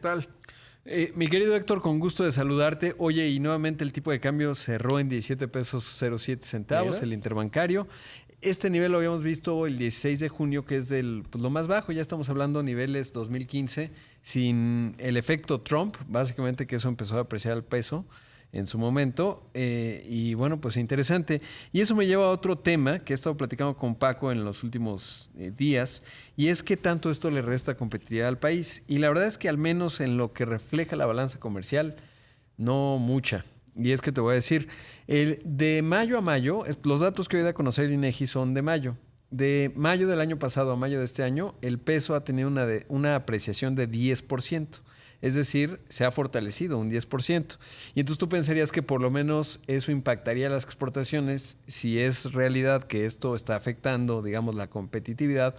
Tal. Mi querido Héctor, con gusto de saludarte. Oye, y nuevamente el tipo de cambio cerró en 17 pesos 07 centavos, Mira. el interbancario. Este nivel lo habíamos visto el 16 de junio, que es pues, lo más bajo. Ya estamos hablando niveles 2015, sin el efecto Trump, básicamente que eso empezó a apreciar el peso en su momento. Y bueno, pues interesante. Y eso me lleva a otro tema que he estado platicando con Paco en los últimos días, y es que tanto esto le resta competitividad al país. Y la verdad es que al menos en lo que refleja la balanza comercial, no mucha. Y es que te voy a decir, de mayo a mayo, los datos que hoy da a conocer el INEGI son de mayo. De mayo del año pasado a mayo de este año, el peso ha tenido una apreciación de 10%. Es decir, se ha fortalecido un 10%. Y entonces tú pensarías que por lo menos eso impactaría las exportaciones. Si es realidad que esto está afectando, digamos, la competitividad,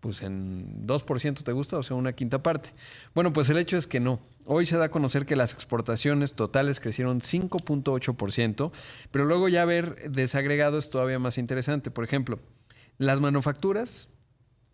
pues en 2% te gusta, o sea, una quinta parte. Bueno, pues el hecho es que no. Hoy se da a conocer que las exportaciones totales crecieron 5.8%, pero luego ya ver desagregado es todavía más interesante. Por ejemplo, las manufacturas,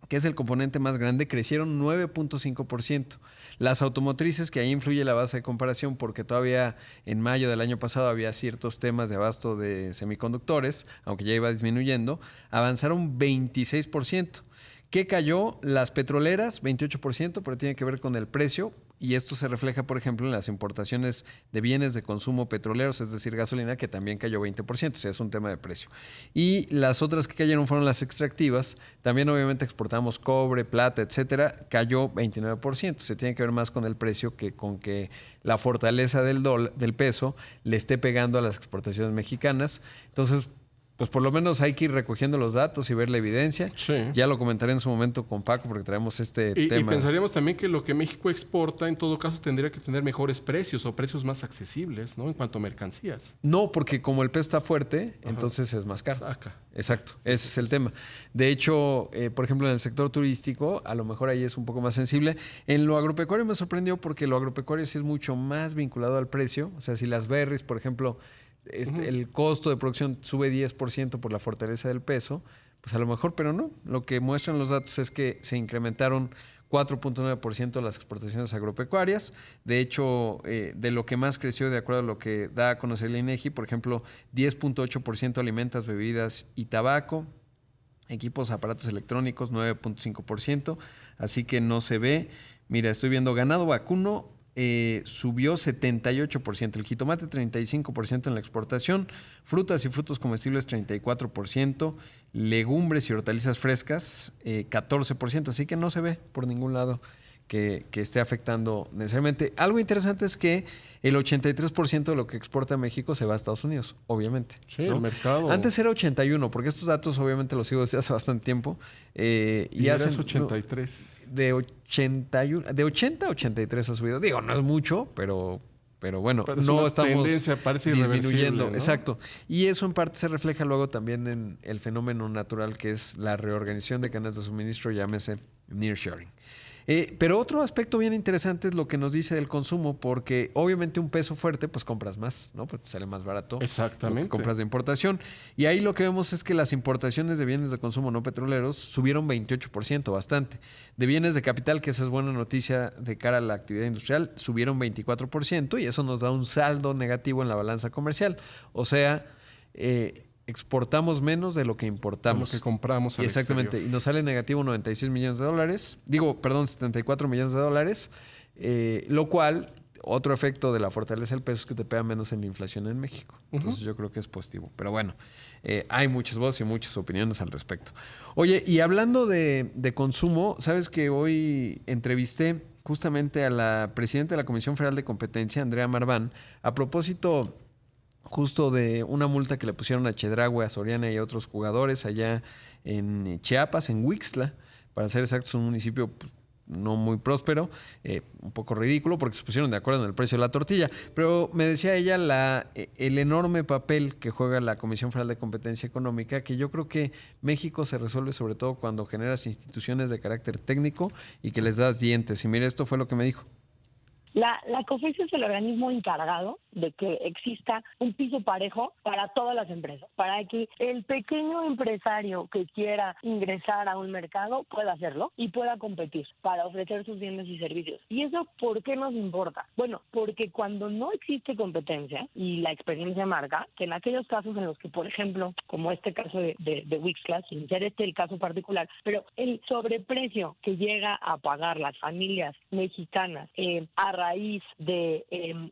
que es el componente más grande, crecieron 9.5%. Las automotrices, que ahí influye la base de comparación porque todavía en mayo del año pasado había ciertos temas de abasto de semiconductores, aunque ya iba disminuyendo, avanzaron 26%. ¿Qué cayó? Las petroleras, 28%, pero tiene que ver con el precio. Y esto se refleja, por ejemplo, en las importaciones de bienes de consumo petroleros, es decir, gasolina, que también cayó 20%, o sea, es un tema de precio. Y las otras que cayeron fueron las extractivas. También, obviamente, exportamos cobre, plata, etcétera, cayó 29%. Se tiene que ver más con el precio que con que la fortaleza del peso le esté pegando a las exportaciones mexicanas. Entonces, pues por lo menos hay que ir recogiendo los datos y ver la evidencia. Sí. Ya lo comentaré en su momento con Paco porque traemos este Y tema. pensaríamos también que lo que México exporta, en todo caso, tendría que tener mejores precios o precios más accesibles, ¿no? En cuanto a mercancías. No, porque como el peso está fuerte, Ajá. entonces es más caro. Saca. Exacto, ese es el tema. De hecho, por ejemplo, en el sector turístico, a lo mejor ahí es un poco más sensible. En lo agropecuario me sorprendió porque lo agropecuario sí es mucho más vinculado al precio. O sea, si las berries, por ejemplo, el costo de producción sube 10% por la fortaleza del peso, pues a lo mejor, pero no. Lo que muestran los datos es que se incrementaron 4.9% las exportaciones agropecuarias. De hecho, de lo que más creció, de acuerdo a lo que da a conocer el INEGI, por ejemplo, 10.8% alimentos, bebidas y tabaco, equipos, aparatos electrónicos, 9.5%, así que no se ve. Mira, estoy viendo ganado vacuno, subió 78%, el jitomate 35% en la exportación, frutas y frutos comestibles 34%, legumbres y hortalizas frescas 14%, así que no se ve por ningún lado que esté afectando necesariamente. Algo interesante es que el 83% de lo que exporta México se va a Estados Unidos, obviamente. Sí, ¿no? el mercado. Antes era 81, porque estos datos obviamente los sigo desde hace bastante tiempo. Y hacen, eras 83. de 81, de 80 a 83 ha subido. Digo, no es mucho, pero bueno, Pero es no una estamos tendencia, parece disminuyendo. irreversible, ¿no? Exacto. Y eso en parte se refleja luego también en el fenómeno natural que es la reorganización de cadenas de suministro, llámese nearshoring. Pero otro aspecto bien interesante es lo que nos dice del consumo, porque obviamente un peso fuerte, pues compras más, ¿no? Pues te sale más barato lo que compras de importación. Y ahí lo que vemos es que las importaciones de bienes de consumo no petroleros subieron 28%, bastante. De bienes de capital, que esa es buena noticia de cara a la actividad industrial, subieron 24% y eso nos da un saldo negativo en la balanza comercial. O sea, exportamos menos de lo que importamos. De lo que compramos al Exactamente. exterior. Y nos sale negativo 96 millones de dólares. Digo, perdón, 74 millones de dólares. Lo cual, otro efecto de la fortaleza del peso es que te pega menos en la inflación en México. Entonces yo creo que es positivo. Pero bueno, hay muchas voces y muchas opiniones al respecto. Oye, y hablando de consumo, sabes que hoy entrevisté justamente a la presidenta de la Comisión Federal de Competencia, Andrea Marván, a propósito justo de una multa que le pusieron a Chedraui, a Soriana y a otros jugadores allá en Chiapas, en Huixtla, para ser exactos, un municipio pues, no muy próspero, un poco ridículo porque se pusieron de acuerdo en el precio de la tortilla. Pero me decía ella el enorme papel que juega la Comisión Federal de Competencia Económica, que yo creo que México se resuelve sobre todo cuando generas instituciones de carácter técnico y que les das dientes. Y mire, esto fue lo que me dijo. La COFECE es el organismo encargado de que exista un piso parejo para todas las empresas, para que el pequeño empresario que quiera ingresar a un mercado pueda hacerlo y pueda competir para ofrecer sus bienes y servicios. ¿Y eso por qué nos importa? Bueno, porque cuando no existe competencia, y la experiencia marca que en aquellos casos en los que, por ejemplo, como este caso de Wixclass, sin ser este el caso particular, pero el sobreprecio que llega a pagar las familias mexicanas a raíz de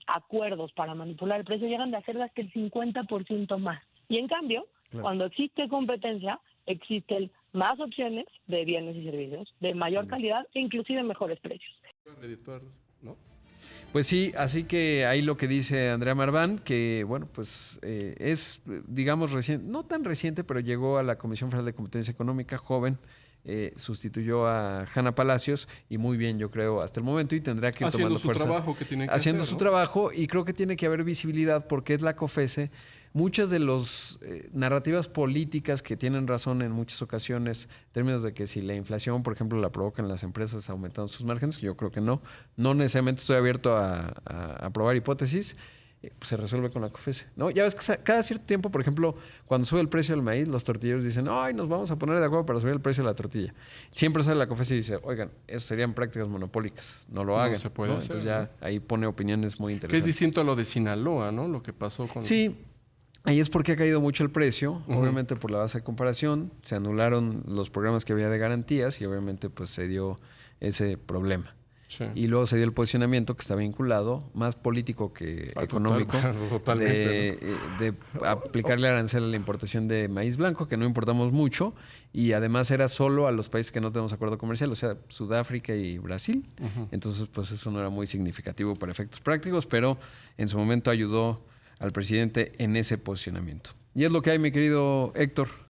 acuerdos para manipular el precio, llegan de hacer hasta el 50% más. Y en cambio, cuando existe competencia, existen más opciones de bienes y servicios de mayor calidad e inclusive mejores precios. ¿No? Pues sí, así que ahí lo que dice Andrea Marván, que bueno, pues es, digamos, reciente, no tan reciente, pero llegó a la Comisión Federal de Competencia Económica, joven, sustituyó a Hanna Palacios y muy bien, yo creo, hasta el momento, y tendrá que ir tomando fuerza. Haciendo su trabajo que tiene que haciendo hacer, su ¿no? trabajo, y creo que tiene que haber visibilidad porque es la COFECE. Muchas de las narrativas políticas que tienen razón en muchas ocasiones, en términos de que si la inflación, por ejemplo, la provocan las empresas aumentando sus márgenes, que yo creo que no necesariamente estoy abierto a probar hipótesis, pues se resuelve con la COFECE, ¿no? Ya ves que cada cierto tiempo, por ejemplo, cuando sube el precio del maíz, los tortilleros dicen, ay, nos vamos a poner de acuerdo para subir el precio de la tortilla. Siempre sale la COFECE y dice, oigan, eso serían prácticas monopólicas, no lo hagan. No se puede hacer, Entonces ya ahí pone opiniones muy Que interesantes. es distinto a lo de Sinaloa, ¿no? Lo que pasó con... Sí, ahí es porque ha caído mucho el precio, obviamente por la base de comparación, se anularon los programas que había de garantías y obviamente pues se dio ese problema. Sí. Y luego se dio el posicionamiento que está vinculado, más político que económico, totalmente, de aplicarle arancel a la importación de maíz blanco, que no importamos mucho, y además era solo a los países que no tenemos acuerdo comercial, o sea, Sudáfrica y Brasil. Entonces, pues eso no era muy significativo para efectos prácticos, pero en su momento ayudó al presidente en ese posicionamiento. Y es lo que hay, mi querido Héctor.